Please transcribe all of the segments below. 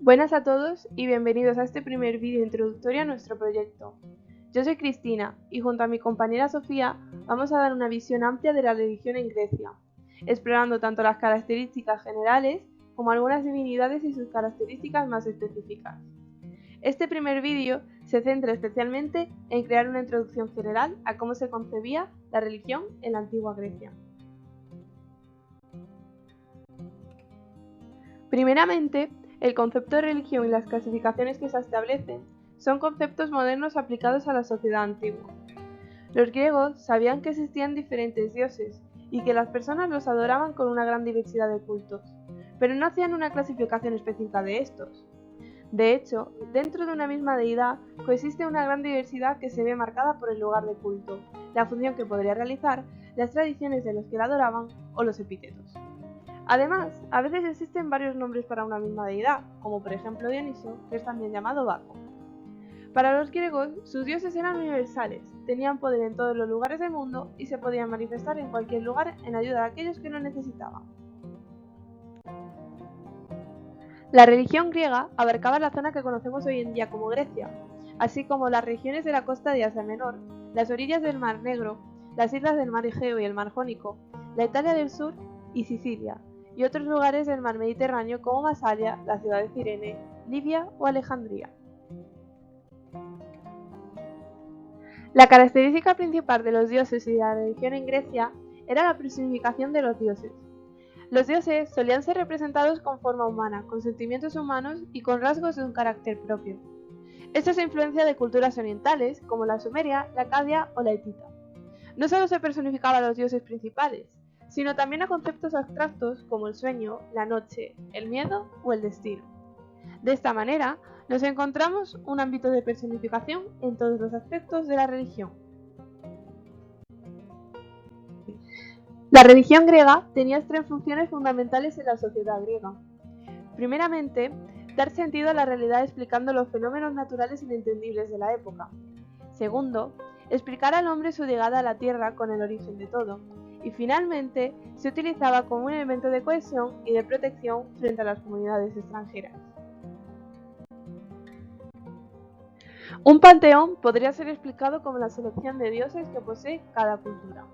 Buenas a todos y bienvenidos a este primer vídeo introductorio a nuestro proyecto. Yo soy Cristina y junto a mi compañera Sofía vamos a dar una visión amplia de la religión en Grecia, explorando tanto las características generales como algunas divinidades y sus características más específicas. Este primer vídeo se centra especialmente en crear una introducción general a cómo se concebía la religión en la antigua Grecia. Primeramente, el concepto de religión y las clasificaciones que se establecen son conceptos modernos aplicados a la sociedad antigua. Los griegos sabían que existían diferentes dioses y que las personas los adoraban con una gran diversidad de cultos, pero no hacían una clasificación específica de estos. De hecho, dentro de una misma deidad coexiste una gran diversidad que se ve marcada por el lugar de culto, la función que podría realizar, las tradiciones de los que la adoraban o los epítetos. Además, a veces existen varios nombres para una misma deidad, como por ejemplo Dioniso, que es también llamado Baco. Para los griegos, sus dioses eran universales, tenían poder en todos los lugares del mundo y se podían manifestar en cualquier lugar en ayuda de aquellos que lo necesitaban. La religión griega abarcaba la zona que conocemos hoy en día como Grecia, así como las regiones de la costa de Asia Menor, las orillas del Mar Negro, las islas del Mar Egeo y el Mar Jónico, la Italia del Sur y Sicilia, y otros lugares del mar Mediterráneo como Masalia, la ciudad de Cirene, Libia o Alejandría. La característica principal de los dioses y de la religión en Grecia era la personificación de los dioses. Los dioses solían ser representados con forma humana, con sentimientos humanos y con rasgos de un carácter propio. Esto es influencia de culturas orientales como la sumeria, la acadia o la hitita. No solo se personificaba a los dioses principales, sino también a conceptos abstractos como el sueño, la noche, el miedo o el destino. De esta manera, nos encontramos un ámbito de personificación en todos los aspectos de la religión. La religión griega tenía tres funciones fundamentales en la sociedad griega. Primeramente, dar sentido a la realidad explicando los fenómenos naturales inentendibles de la época. Segundo, explicar al hombre su llegada a la tierra con el origen de todo. Y finalmente, se utilizaba como un elemento de cohesión y de protección frente a las comunidades extranjeras. Un panteón podría ser explicado como la selección de dioses que posee cada cultura.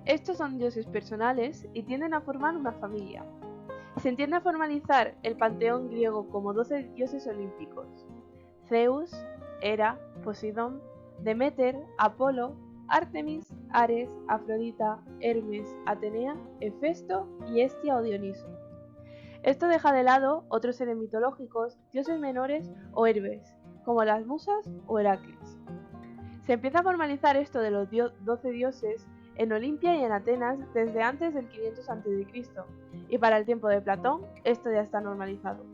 Estos son dioses personales y tienden a formar una familia. Se entiende a formalizar el panteón griego como 12 dioses olímpicos: Zeus, Hera, Poseidón, Deméter, Apolo, Artemis, Ares, Afrodita, Hermes, Atenea, Hefesto y Hestia o Dioniso. Esto deja de lado otros seres mitológicos, dioses menores o héroes, como las musas o Heracles. Se empieza a formalizar esto de los 12 dioses en Olimpia y en Atenas desde antes del 500 a.C., y para el tiempo de Platón esto ya está normalizado.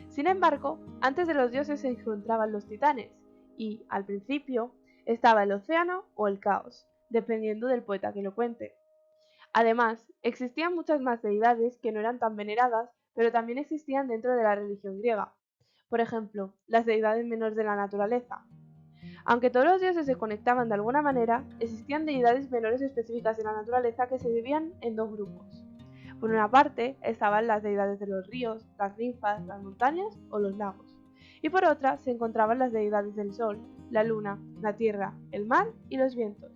Sin embargo, antes de los dioses se encontraban los titanes, y, al principio, estaba el océano o el caos, dependiendo del poeta que lo cuente. Además, existían muchas más deidades que no eran tan veneradas, pero también existían dentro de la religión griega. Por ejemplo, las deidades menores de la naturaleza. Aunque todos los dioses se conectaban de alguna manera, existían deidades menores específicas de la naturaleza que se dividían en dos grupos. Por una parte, estaban las deidades de los ríos, las ninfas, las montañas o los lagos. Y por otra, se encontraban las deidades del sol, la luna, la tierra, el mar y los vientos.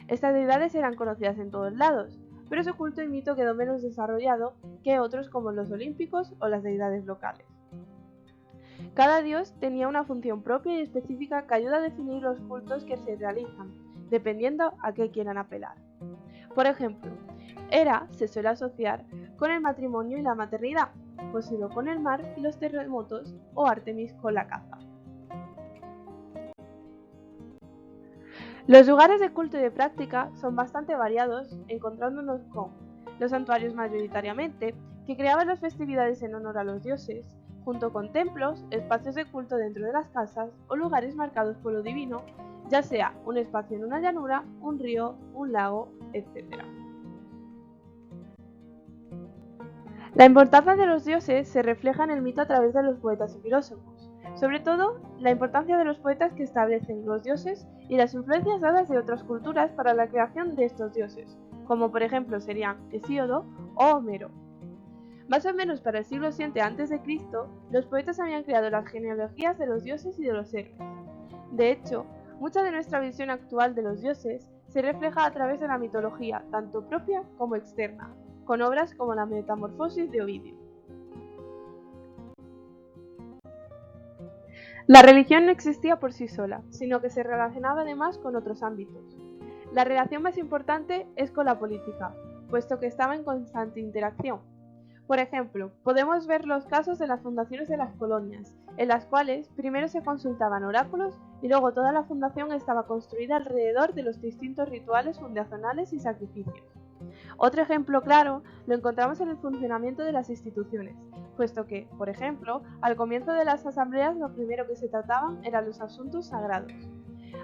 Estas deidades eran conocidas en todos lados, pero su culto y mito quedó menos desarrollado que otros como los olímpicos o las deidades locales. Cada dios tenía una función propia y específica que ayuda a definir los cultos que se realizan, dependiendo a qué quieran apelar. Por ejemplo, Hera se suele asociar con el matrimonio y la maternidad, Poseidón con el mar y los terremotos o Artemis con la caza. Los lugares de culto y de práctica son bastante variados, encontrándonos con los santuarios mayoritariamente, que creaban las festividades en honor a los dioses, junto con templos, espacios de culto dentro de las casas o lugares marcados por lo divino, ya sea un espacio en una llanura, un río, un lago, etc. La importancia de los dioses se refleja en el mito a través de los poetas y filósofos, sobre todo la importancia de los poetas que establecen los dioses y las influencias dadas de otras culturas para la creación de estos dioses, como por ejemplo serían Hesíodo o Homero. Más o menos para el siglo VII a.C., los poetas habían creado las genealogías de los dioses y de los héroes. De hecho, mucha de nuestra visión actual de los dioses se refleja a través de la mitología, tanto propia como externa, con obras como la Metamorfosis de Ovidio. La religión no existía por sí sola, sino que se relacionaba además con otros ámbitos. La relación más importante es con la política, puesto que estaba en constante interacción. Por ejemplo, podemos ver los casos de las fundaciones de las colonias, en las cuales primero se consultaban oráculos y luego toda la fundación estaba construida alrededor de los distintos rituales fundacionales y sacrificios. Otro ejemplo claro lo encontramos en el funcionamiento de las instituciones, puesto que, por ejemplo, al comienzo de las asambleas lo primero que se trataban eran los asuntos sagrados.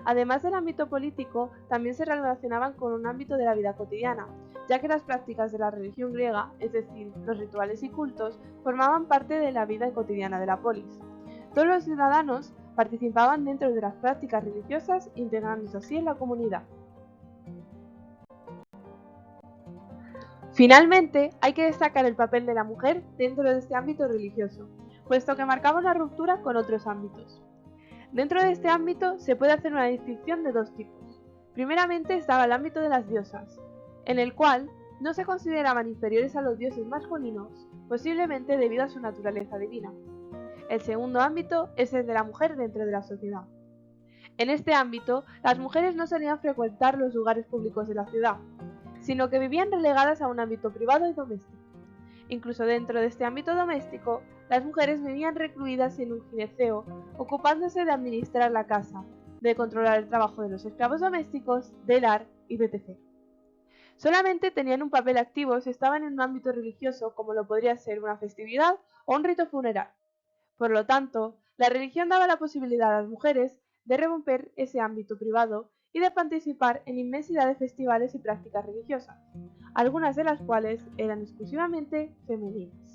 Además del ámbito político, también se relacionaban con un ámbito de la vida cotidiana, ya que las prácticas de la religión griega, es decir, los rituales y cultos, formaban parte de la vida cotidiana de la polis. Todos los ciudadanos participaban dentro de las prácticas religiosas, integrándose así en la comunidad. Finalmente, hay que destacar el papel de la mujer dentro de este ámbito religioso, puesto que marcaba una ruptura con otros ámbitos. Dentro de este ámbito se puede hacer una distinción de dos tipos. Primeramente estaba el ámbito de las diosas, en el cual no se consideraban inferiores a los dioses masculinos, posiblemente debido a su naturaleza divina. El segundo ámbito es el de la mujer dentro de la sociedad. En este ámbito, las mujeres no solían frecuentar los lugares públicos de la ciudad, sino que vivían relegadas a un ámbito privado y doméstico. Incluso dentro de este ámbito doméstico, las mujeres vivían recluidas en un gineceo, ocupándose de administrar la casa, de controlar el trabajo de los esclavos domésticos, del ar y etc. Solamente tenían un papel activo si estaban en un ámbito religioso, como lo podría ser una festividad o un rito funeral. Por lo tanto, la religión daba la posibilidad a las mujeres de romper ese ámbito privado y de participar en inmensidad de festivales y prácticas religiosas, algunas de las cuales eran exclusivamente femeninas.